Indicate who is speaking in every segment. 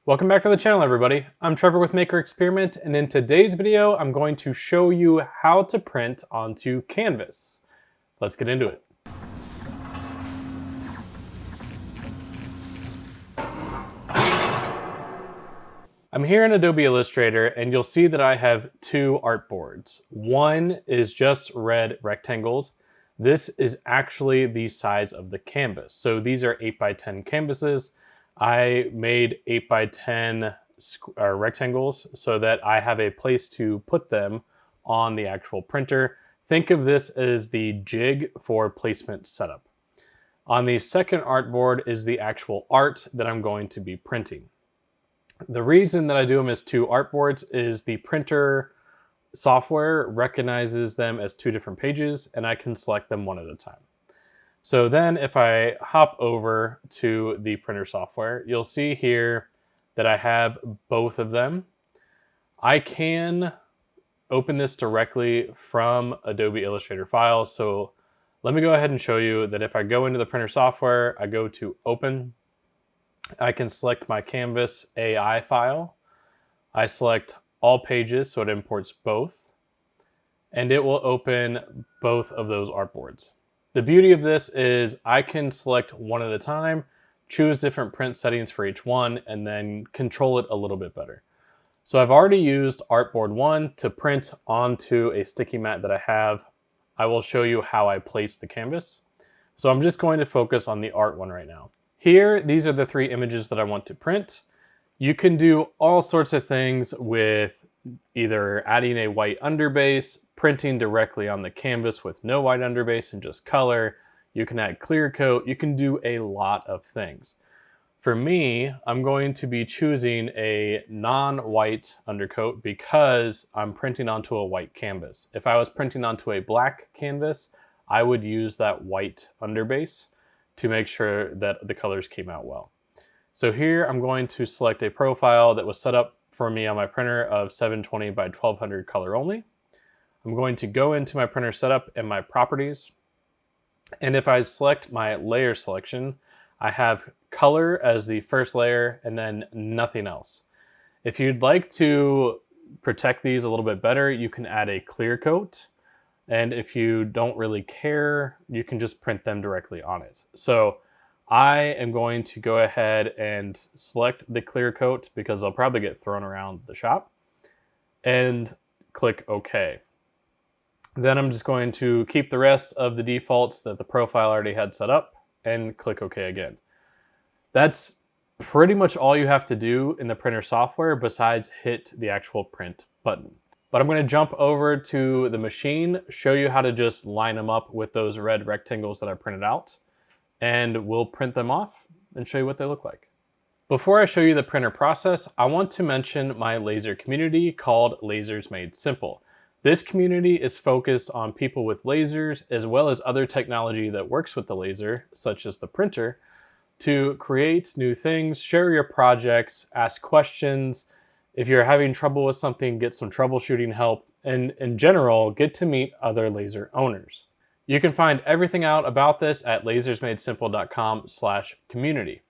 Speaker 1: Welcome back to the channel, everybody. I'm Trevor with Maker Experiment, and in today's video, I'm going to show you how to print onto canvas. Let's get into it. I'm here in Adobe Illustrator, and you'll see that I have two artboards. One is just red rectangles. This is actually the size of the canvas. So these are 8x10 canvases. I made 8x10 rectangles so that I have a place to put them on the actual printer. Think of this as the jig for placement setup. On the second artboard is the actual art that I'm going to be printing. The reason that I do them as two artboards is the printer software recognizes them as two different pages, and I can select them one at a time. So then if I hop over to the printer software, you'll see here that I have both of them. I can open this directly from Adobe Illustrator files. So let me go ahead and show you that if I go into the printer software, I go to Open, I can select my Canvas AI file. I select all pages, so it imports both, and it will open both of those artboards. The beauty of this is I can select one at a time, choose different print settings for each one, and then control it a little bit better. So I've already used artboard 1 to print onto a sticky mat that I have. I will show you how I place the canvas. So I'm just going to focus on the art one right now. Here, these are the three images that I want to print. You can do all sorts of things with either adding a white underbase, printing directly on the canvas with no white underbase and just color. You can add clear coat. You can do a lot of things. For me, I'm going to be choosing a non-white undercoat because I'm printing onto a white canvas. If I was printing onto a black canvas, I would use that white underbase to make sure that the colors came out well. So here I'm going to select a profile that was set up for me on my printer of 720 by 1200 color only. I'm going to go into my printer setup and my properties. And if I select my layer selection, I have color as the first layer and then nothing else. If you'd like to protect these a little bit better, you can add a clear coat. And if you don't really care, you can just print them directly on it. So I am going to go ahead and select the clear coat because I'll probably get thrown around the shop, and click OK. Then I'm just going to keep the rest of the defaults that the profile already had set up and click OK again. That's pretty much all you have to do in the printer software besides hit the actual print button. But I'm going to jump over to the machine, show you how to just line them up with those red rectangles that I printed out, and we'll print them off and show you what they look like. Before I show you the printer process, I want to mention my laser community called Lasers Made Simple. This community is focused on people with lasers as well as other technology that works with the laser, such as the printer, to create new things, share your projects, ask questions. If you're having trouble with something, get some troubleshooting help, and in general, get to meet other laser owners. You can find everything out about this at lasersmadesimple.com/community.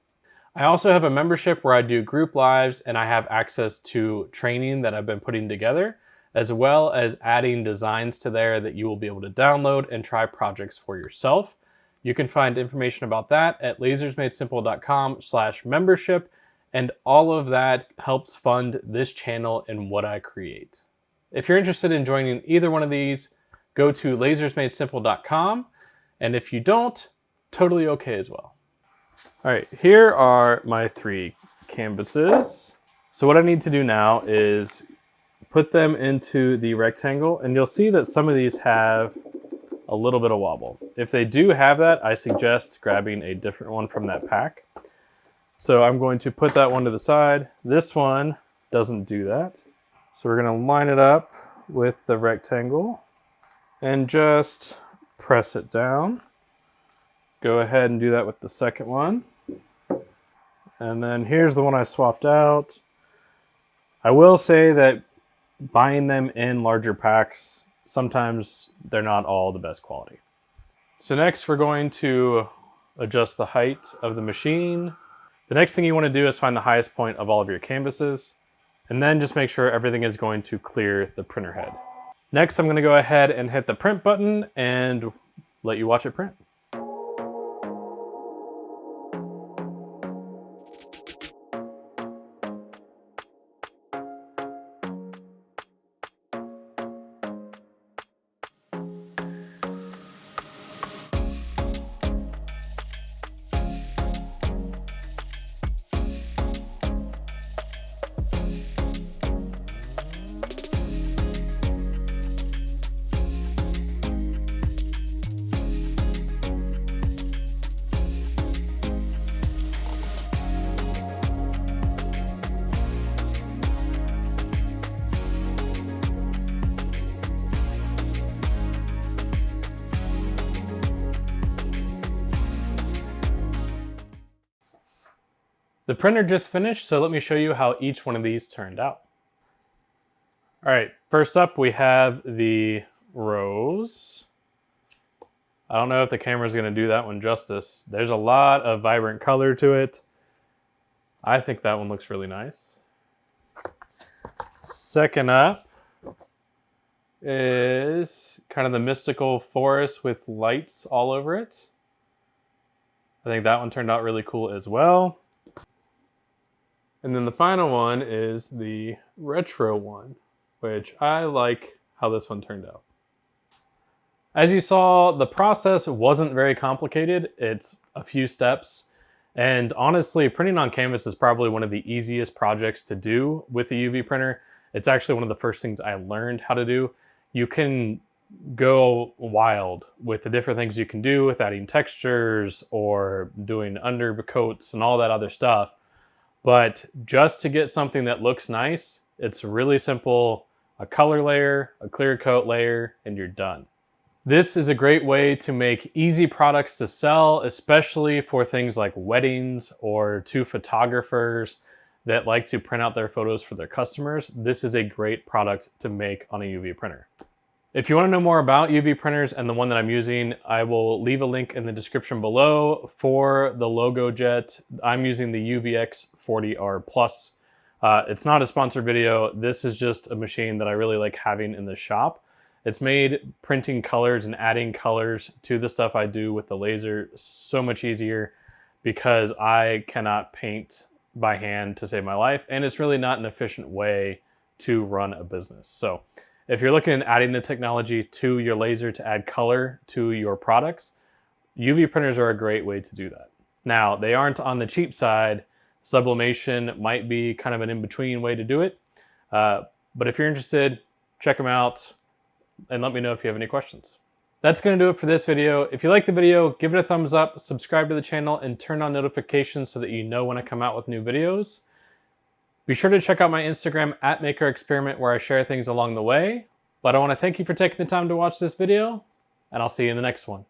Speaker 1: I also have a membership where I do group lives and I have access to training that I've been putting together, as well as adding designs to there that you will be able to download and try projects for yourself. You can find information about that at lasersmadesimple.com/membership, and all of that helps fund this channel and what I create. If you're interested in joining either one of these, go to lasersmadesimple.com, and if you don't, totally okay as well. All right, here are my three canvases. So what I need to do now is put them into the rectangle, and you'll see that some of these have a little bit of wobble. If they do have that, I suggest grabbing a different one from that pack. So I'm going to put that one to the side. This one doesn't do that. So we're going to line it up with the rectangle and just press it down. Go ahead and do that with the second one. And then here's the one I swapped out. I will say that buying them in larger packs, sometimes they're not all the best quality. So next we're going to adjust the height of the machine. The next thing you want to do is find the highest point of all of your canvases, and then just make sure everything is going to clear the printer head. Next, I'm going to go ahead and hit the print button and let you watch it print. The printer just finished, so let me show you how each one of these turned out. All right, first up we have the rose. I don't know if the camera's gonna do that one justice. There's a lot of vibrant color to it. I think that one looks really nice. Second up is kind of the mystical forest with lights all over it. I think that one turned out really cool as well. And then the final one is the retro one, which I like how this one turned out. As you saw, the process wasn't very complicated. It's a few steps. And honestly, printing on canvas is probably one of the easiest projects to do with a UV printer. It's actually one of the first things I learned how to do. You can go wild with the different things you can do with adding textures or doing undercoats and all that other stuff. But just to get something that looks nice, it's really simple. A color layer, a clear coat layer, and you're done. This is a great way to make easy products to sell, especially for things like weddings or to photographers that like to print out their photos for their customers. This is a great product to make on a UV printer. If you want to know more about UV printers and the one that I'm using, I will leave a link in the description below for the LOGOJET. I'm using the UVX 40R Plus. It's not a sponsored video. This is just a machine that I really like having in the shop. It's made printing colors and adding colors to the stuff I do with the laser so much easier because I cannot paint by hand to save my life, and it's really not an efficient way to run a business. So if you're looking at adding the technology to your laser to add color to your products, UV printers are a great way to do that. Now, they aren't on the cheap side. Sublimation might be kind of an in-between way to do it. But if you're interested, check them out and let me know if you have any questions. That's going to do it for this video. If you like the video, give it a thumbs up, subscribe to the channel, and turn on notifications so that you know when I come out with new videos. Be sure to check out my Instagram @MakerExperiment where I share things along the way. But I want to thank you for taking the time to watch this video, and I'll see you in the next one.